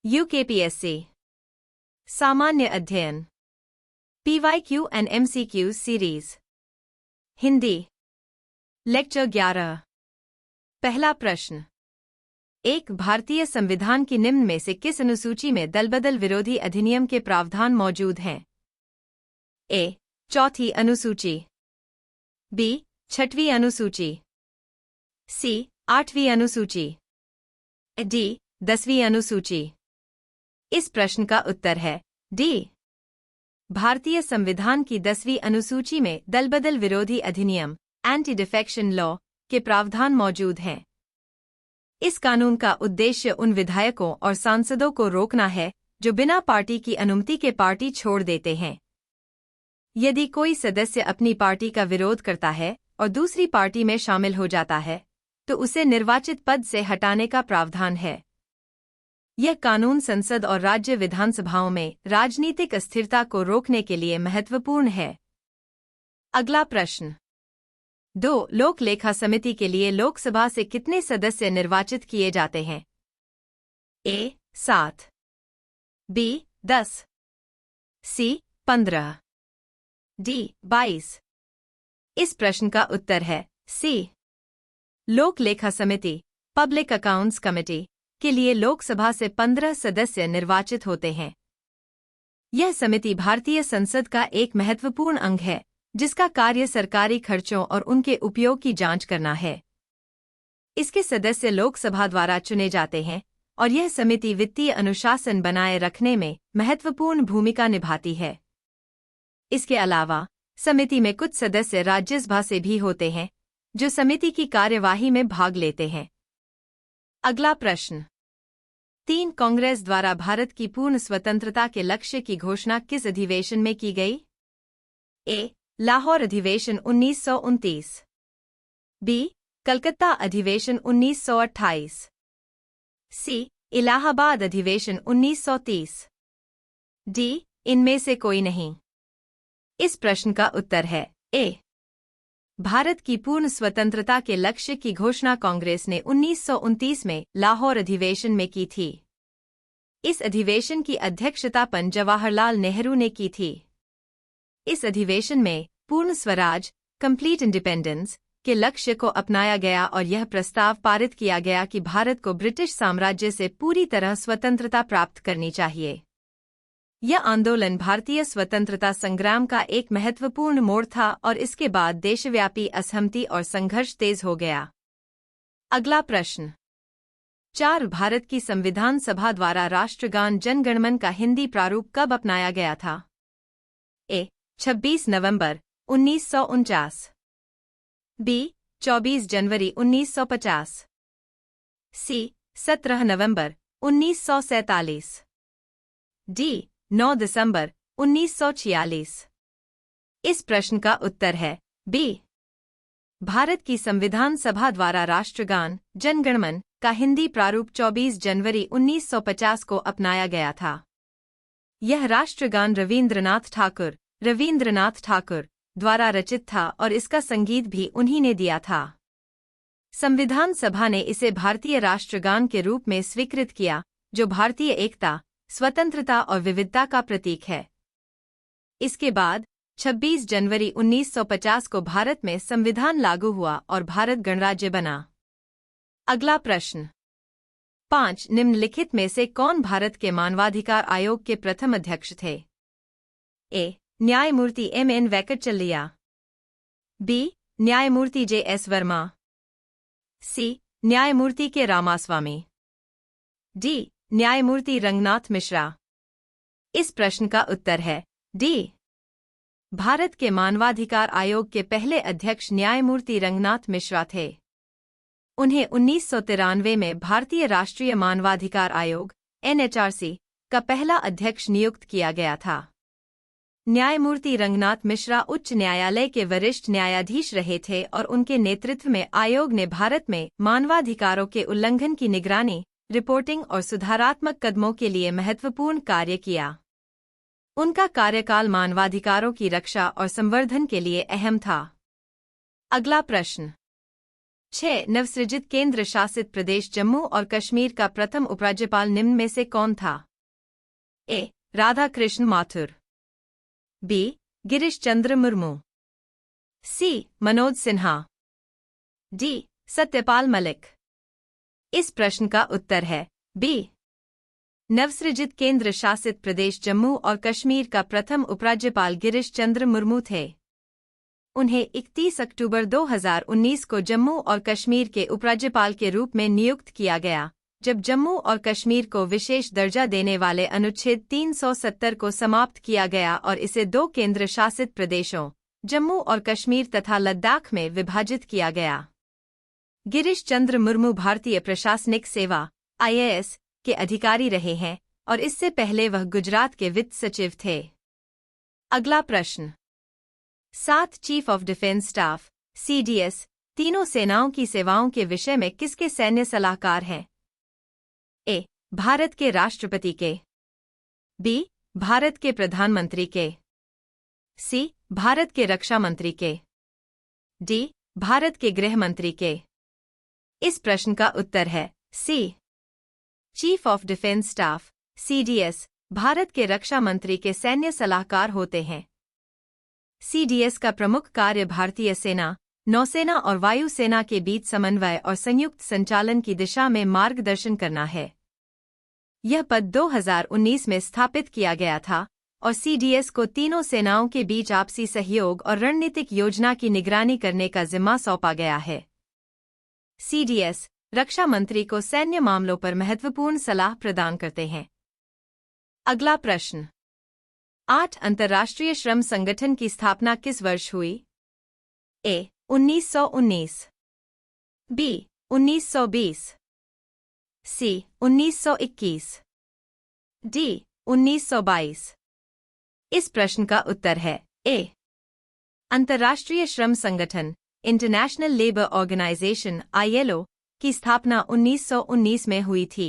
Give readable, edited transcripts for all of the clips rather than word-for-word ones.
UKPSC सामान्य अध्ययन PYQ and MCQ series Hindi lecture 11। पहला प्रश्न। एक भारतीय संविधान की निम्न में से किस अनुसूची में दलबदल विरोधी अधिनियम के प्रावधान मौजूद हैं? ए. चौथी अनुसूची, बी. छठवीं अनुसूची, सी. आठवीं अनुसूची, डी. 10वीं अनुसूची। इस प्रश्न का उत्तर है डी। भारतीय संविधान की 10वीं अनुसूची में दलबदल विरोधी अधिनियम एंटी डिफेक्शन लॉ के प्रावधान मौजूद हैं। इस कानून का उद्देश्य उन विधायकों और सांसदों को रोकना है जो बिना पार्टी की अनुमति के पार्टी छोड़ देते हैं। यदि कोई सदस्य अपनी पार्टी का विरोध करता है और दूसरी पार्टी में शामिल हो जाता है तो उसे निर्वाचित पद से हटाने का प्रावधान है। यह कानून संसद और राज्य विधानसभाओं में राजनीतिक अस्थिरता को रोकने के लिए महत्वपूर्ण है। अगला प्रश्न। 2. लोक लेखा समिति के लिए लोकसभा से कितने सदस्य निर्वाचित किए जाते हैं? ए. 7, बी. 10, सी. 15, डी. 22। इस प्रश्न का उत्तर है सी। लोक लेखा समिति पब्लिक अकाउंट्स कमेटी के लिए लोकसभा से 15 सदस्य निर्वाचित होते हैं। यह समिति भारतीय संसद का एक महत्वपूर्ण अंग है जिसका कार्य सरकारी खर्चों और उनके उपयोग की जांच करना है। इसके सदस्य लोकसभा द्वारा चुने जाते हैं और यह समिति वित्तीय अनुशासन बनाए रखने में महत्वपूर्ण भूमिका निभाती है। इसके अलावा समिति में कुछ सदस्य राज्यसभा से भी होते हैं जो समिति की कार्यवाही में भाग लेते हैं। अगला प्रश्न। 3. कांग्रेस द्वारा भारत की पूर्ण स्वतंत्रता के लक्ष्य की घोषणा किस अधिवेशन में की गई? ए. लाहौर अधिवेशन 1929, बी. कलकत्ता अधिवेशन 1928, सी. इलाहाबाद अधिवेशन 1930, डी. इनमें से कोई नहीं। इस प्रश्न का उत्तर है ए। भारत की पूर्ण स्वतंत्रता के लक्ष्य की घोषणा कांग्रेस ने 1929 में लाहौर अधिवेशन में की थी। इस अधिवेशन की अध्यक्षता जवाहरलाल नेहरू ने की थी। इस अधिवेशन में पूर्ण स्वराज कंप्लीट इंडिपेंडेंस के लक्ष्य को अपनाया गया और यह प्रस्ताव पारित किया गया कि भारत को ब्रिटिश साम्राज्य से पूरी तरह स्वतंत्रता प्राप्त करनी चाहिए। यह आंदोलन भारतीय स्वतंत्रता संग्राम का एक महत्वपूर्ण मोड़ था और इसके बाद देशव्यापी असहमति और संघर्ष तेज हो गया। अगला प्रश्न। 4. भारत की संविधान सभा द्वारा राष्ट्रगान जन गण मन का हिंदी प्रारूप कब अपनाया गया था? ए. 26 नवंबर 1949, बी. 24 जनवरी 1950, सी. 17 नवंबर 1947, डी. 9 दिसंबर 1946। इस प्रश्न का उत्तर है बी। भारत की संविधान सभा द्वारा राष्ट्रगान जन गण मन का हिंदी प्रारूप 24 जनवरी 1950 को अपनाया गया था। यह राष्ट्रगान रवींद्रनाथ ठाकुर द्वारा रचित था और इसका संगीत भी उन्हीं ने दिया था। संविधान सभा ने इसे भारतीय राष्ट्रगान के रूप में स्वीकृत किया जो भारतीय एकता, स्वतंत्रता और विविधता का प्रतीक है। इसके बाद 26 जनवरी 1950 को भारत में संविधान लागू हुआ और भारत गणराज्य बना। अगला प्रश्न। 5. निम्नलिखित में से कौन भारत के मानवाधिकार आयोग के प्रथम अध्यक्ष थे? ए. न्यायमूर्ति M.N. वेंकटचलैया, बी. न्यायमूर्ति J.S. वर्मा, सी. न्यायमूर्ति के रामास्वामी, डी. न्यायमूर्ति रंगनाथ मिश्रा। इस प्रश्न का उत्तर है डी। भारत के मानवाधिकार आयोग के पहले अध्यक्ष न्यायमूर्ति रंगनाथ मिश्रा थे। उन्हें 1993 में भारतीय राष्ट्रीय मानवाधिकार आयोग NHRC का पहला अध्यक्ष नियुक्त किया गया था। न्यायमूर्ति रंगनाथ मिश्रा उच्च न्यायालय के वरिष्ठ न्यायाधीश रहे थे और उनके नेतृत्व में आयोग ने भारत में मानवाधिकारों के उल्लंघन की निगरानी, रिपोर्टिंग और सुधारात्मक कदमों के लिए महत्वपूर्ण कार्य किया। उनका कार्यकाल मानवाधिकारों की रक्षा और संवर्धन के लिए अहम था। अगला प्रश्न। 6. नवसृजित केंद्र शासित प्रदेश जम्मू और कश्मीर का प्रथम उपराज्यपाल निम्न में से कौन था? ए. राधाकृष्ण माथुर, बी. गिरीश चंद्र मुर्मू, सी. मनोज सिन्हा, डी. सत्यपाल मलिक। इस प्रश्न का उत्तर है बी. नवसृजित केंद्र शासित प्रदेश जम्मू और कश्मीर का प्रथम उपराज्यपाल गिरीश चंद्र मुर्मू थे। उन्हें 31 अक्टूबर 2019 को जम्मू और कश्मीर के उपराज्यपाल के रूप में नियुक्त किया गया, जब जम्मू और कश्मीर को विशेष दर्जा देने वाले अनुच्छेद 370 को समाप्त किया गया और इसे 2 केंद्र शासित प्रदेशों जम्मू और कश्मीर तथा लद्दाख में विभाजित किया गया। गिरीश चंद्र मुर्मू भारतीय प्रशासनिक सेवा (IAS) के अधिकारी रहे हैं और इससे पहले वह गुजरात के वित्त सचिव थे। अगला प्रश्न। 7 chief of defence staff (CDS) तीनों सेनाओं की सेवाओं के विषय में किसके सैन्य सलाहकार हैं? ए. भारत के राष्ट्रपति के, बी. भारत के प्रधानमंत्री के, सी. भारत के रक्षा मंत्री के, डी. भारत के गृह मंत्री के। इस प्रश्न का उत्तर है C. Chief of defence staff (CDS) Bharat के रक्षा मंत्री के सैन्य सलाहकार होते हैं। CDS का प्रमुख कार्य भारतीय सेना, नौसेना और वायुसेना के बीच समन्वय और संयुक्त संचालन की दिशा में मार्गदर्शन करना है। यह पद 2019 में स्थापित किया गया था और CDS को तीनों सेनाओं के बीच आपसी सहयोग और रणनीतिक योजना की निगरानी करने का जिम्मा सौंपा गया है। CDS रक्षा मंत्री को सैन्य मामलों पर महत्वपूर्ण सलाह प्रदान करते हैं। अगला प्रश्न। 8 अंतर्राष्ट्रीय श्रम संगठन की स्थापना किस वर्ष हुई? ए. 1919, बी. 1920, सी. 1921, डी. 1922। इस प्रश्न का उत्तर है ए. अंतर्राष्ट्रीय श्रम संगठन इंटरनेशनल लेबर ऑर्गेनाइजेशन (ILO) की स्थापना 1919 में हुई थी।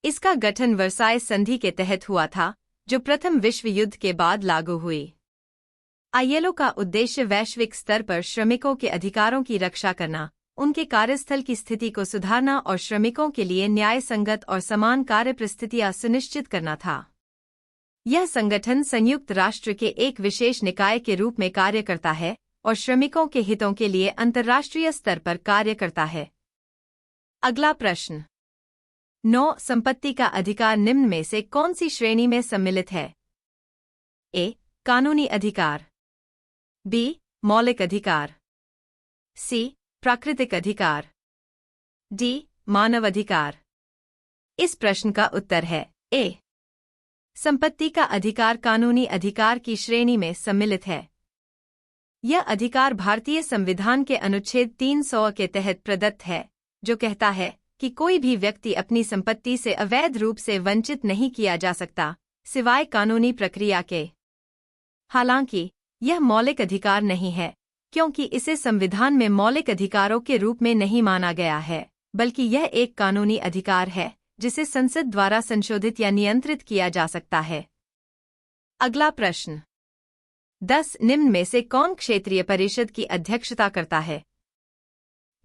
इसका गठन वर्साय संधि के तहत हुआ था, जो प्रथम विश्व युद्ध के बाद लागू हुई। ILO का उद्देश्य वैश्विक स्तर पर श्रमिकों के अधिकारों की रक्षा करना, उनके कार्यस्थल की स्थिति को सुधारना और श्रमिकों के लिए न्याय संगत और समान कार्य परिस्थितियां सुनिश्चित करना था। यह संगठन संयुक्त राष्ट्र के एक विशेष निकाय के रूप में कार्य करता है और श्रमिकों के हितों के लिए अंतर्राष्ट्रीय स्तर पर कार्य करता है। अगला प्रश्न। 9 संपत्ति का अधिकार निम्न में से कौन सी श्रेणी में सम्मिलित है? ए. कानूनी अधिकार, बी. मौलिक अधिकार, सी. प्राकृतिक अधिकार, डी. मानव अधिकार। इस प्रश्न का उत्तर है ए. संपत्ति का अधिकार कानूनी अधिकार की श्रेणी में सम्मिलित है। यह अधिकार भारतीय संविधान के अनुच्छेद 300 के तहत प्रदत्त है, जो कहता है कि कोई भी व्यक्ति अपनी संपत्ति से अवैध रूप से वंचित नहीं किया जा सकता, सिवाय कानूनी प्रक्रिया के। हालांकि यह मौलिक अधिकार नहीं है, क्योंकि इसे संविधान में मौलिक अधिकारों के रूप में नहीं माना गया है, बल्कि यह एक कानूनी अधिकार है जिसे संसद द्वारा संशोधित या नियंत्रित किया जा सकता है। अगला प्रश्न। 10 निम्न में से कौन क्षेत्रीय परिषद की अध्यक्षता करता है?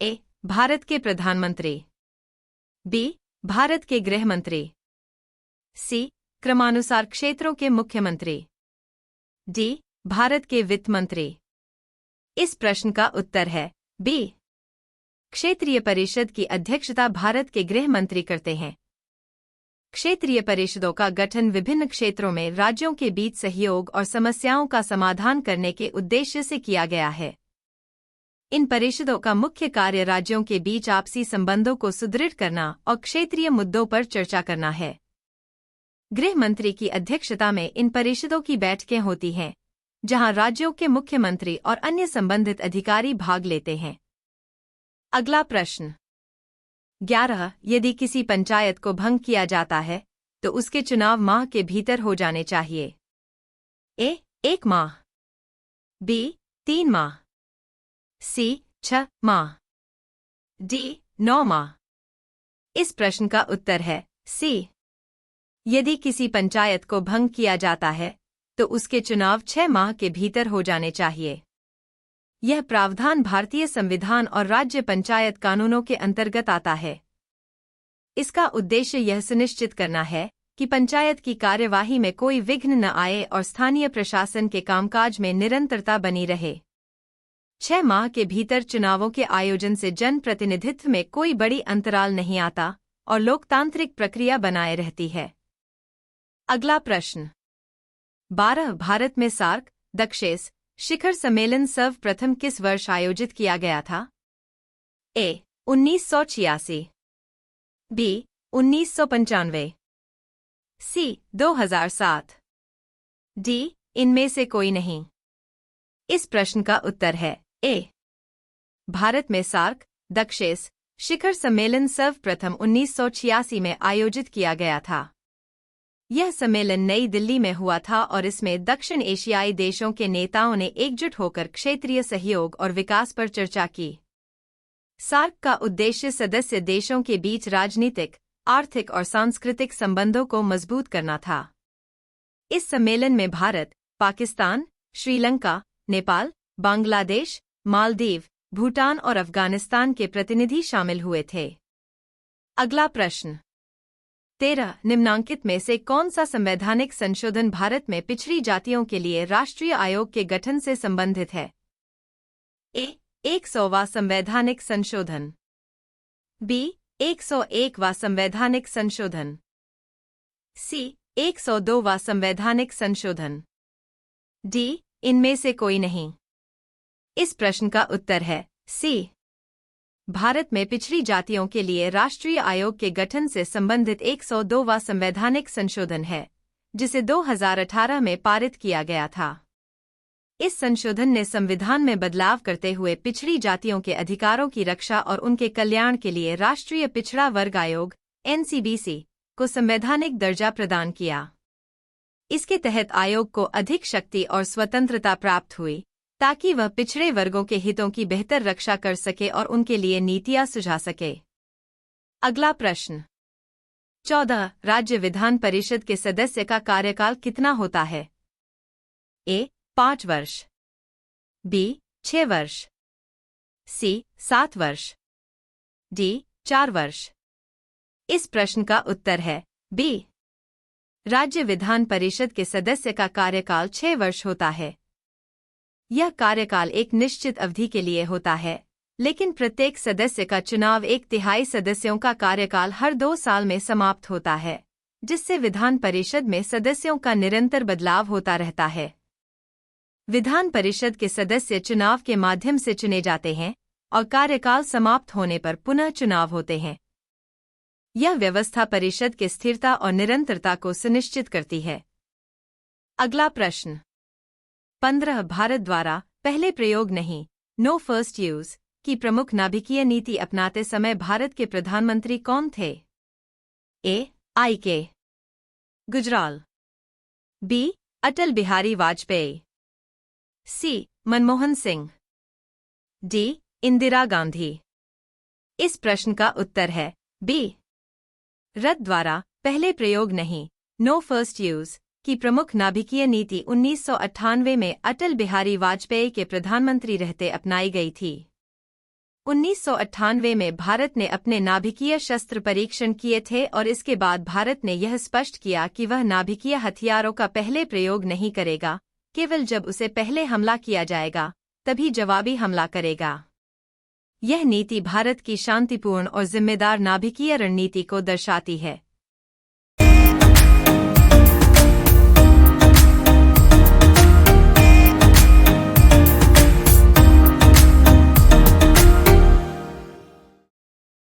ए. भारत के प्रधानमंत्री, बी. भारत के गृह मंत्री, सी. क्रमानुसार क्षेत्रों के मुख्यमंत्री, डी. भारत के वित्त मंत्री। इस प्रश्न का उत्तर है बी. क्षेत्रीय परिषद की अध्यक्षता भारत के गृह मंत्री करते हैं। क्षेत्रीय परिषदों का गठन विभिन्न क्षेत्रों में राज्यों के बीच सहयोग और समस्याओं का समाधान करने के उद्देश्य से किया गया है। इन परिषदों का मुख्य कार्य राज्यों के बीच आपसी संबंधों को सुदृढ़ करना और क्षेत्रीय मुद्दों पर चर्चा करना है। गृह मंत्री की अध्यक्षता में इन परिषदों की बैठकें होती हैं, जहां राज्यों के मुख्यमंत्री और अन्य संबंधित अधिकारी भाग लेते हैं। अगला प्रश्न। 11 यदि किसी पंचायत को भंग किया जाता है तो उसके चुनाव माह के भीतर हो जाने चाहिए। ए. 1 माह, बी. 3 माह, सी. 6 माह, डी. 9 माह। इस प्रश्न का उत्तर है सी. यदि किसी पंचायत को भंग किया जाता है तो उसके चुनाव 6 माह के भीतर हो जाने चाहिए। यह प्रावधान भारतीय संविधान और राज्य पंचायत कानूनों के अंतर्गत आता है। इसका उद्देश्य यह सुनिश्चित करना है कि पंचायत की कार्यवाही में कोई विघ्न न आए और स्थानीय प्रशासन के कामकाज में निरंतरता बनी रहे। 6 माह के भीतर चुनावों के आयोजन से जनप्रतिनिधित्व में कोई बड़ी अंतराल नहीं आता और लोकतांत्रिक प्रक्रिया बनाए रहती है। अगला प्रश्न 12 भारत में सार्क दक्षेस शिखर सम्मेलन सर्वप्रथम किस वर्ष आयोजित किया गया था? ए 1986, बी 1995, सी 2007, डी इनमें से कोई नहीं। इस प्रश्न का उत्तर है ए। भारत में सार्क दक्षेस शिखर सम्मेलन सर्वप्रथम 1986 में आयोजित किया गया था। यह सम्मेलन नई दिल्ली में हुआ था और इसमें दक्षिण एशियाई देशों के नेताओं ने एकजुट होकर क्षेत्रीय सहयोग और विकास पर चर्चा की। सार्क का उद्देश्य सदस्य देशों के बीच राजनीतिक, आर्थिक और सांस्कृतिक संबंधों को मजबूत करना था। इस सम्मेलन में भारत, पाकिस्तान, श्रीलंका, नेपाल, बांग्लादेश, मालदीव, भूटान और अफगानिस्तान के प्रतिनिधि शामिल हुए थे। अगला प्रश्न 13 निम्नांकित में से कौन सा संवैधानिक संशोधन भारत में पिछड़ी जातियों के लिए राष्ट्रीय आयोग के गठन से संबंधित है? ए 100वां संवैधानिक संशोधन, बी 101वां संवैधानिक संशोधन, सी 102वां संवैधानिक संशोधन, डी इनमें से कोई नहीं। इस प्रश्न का उत्तर है सी। भारत में पिछड़ी जातियों के लिए राष्ट्रीय आयोग के गठन से संबंधित 102वां संवैधानिक संशोधन है, जिसे 2018 में पारित किया गया था। इस संशोधन ने संविधान में बदलाव करते हुए पिछड़ी जातियों के अधिकारों की रक्षा और उनके कल्याण के लिए राष्ट्रीय पिछड़ा वर्ग आयोग (NCBC) को संवैधानिक दर्जा प्रदान किया। इसके तहत आयोग को अधिक शक्ति और स्वतंत्रता प्राप्त हुई ताकि वह पिछड़े वर्गों के हितों की बेहतर रक्षा कर सके और उनके लिए नीतियां सुझा सके। अगला प्रश्न 14 राज्य विधान परिषद के सदस्य का कार्यकाल कितना होता है? ए 5 वर्ष, बी 6 वर्ष, सी 7 वर्ष, डी 4 वर्ष। इस प्रश्न का उत्तर है बी। राज्य विधान परिषद के सदस्य का कार्यकाल 6 वर्ष होता है। यह कार्यकाल एक निश्चित अवधि के लिए होता है, लेकिन प्रत्येक सदस्य का चुनाव 1/3 सदस्यों का कार्यकाल हर 2 साल में समाप्त होता है, जिससे विधान परिषद में सदस्यों का निरंतर बदलाव होता रहता है। विधान परिषद के सदस्य चुनाव के माध्यम से चुने जाते हैं और कार्यकाल समाप्त होने पर पुनः चुनाव होते हैं। यह व्यवस्था परिषद के स्थिरता और निरंतरता को सुनिश्चित करती है। अगला प्रश्न 15 भारत द्वारा पहले प्रयोग नहीं, नो फर्स्ट यूज की प्रमुख नाभिकीय नीति अपनाते समय भारत के प्रधानमंत्री कौन थे? ए I.K. गुजराल, बी अटल बिहारी वाजपेयी, सी मनमोहन सिंह, डी इंदिरा गांधी। इस प्रश्न का उत्तर है बी। रद्द द्वारा पहले प्रयोग नहीं, नो फर्स्ट यूज की प्रमुख नाभिकीय नीति 1998 में अटल बिहारी वाजपेयी के प्रधानमंत्री रहते अपनाई गई थी। 1998 में भारत ने अपने नाभिकीय शस्त्र परीक्षण किए थे और इसके बाद भारत ने यह स्पष्ट किया कि वह नाभिकीय हथियारों का पहले प्रयोग नहीं करेगा, केवल जब उसे पहले हमला किया जाएगा तभी जवाबी हमला करेगा। यह नीति भारत की शांतिपूर्ण और जिम्मेदार नाभिकीय रणनीति को दर्शाती है।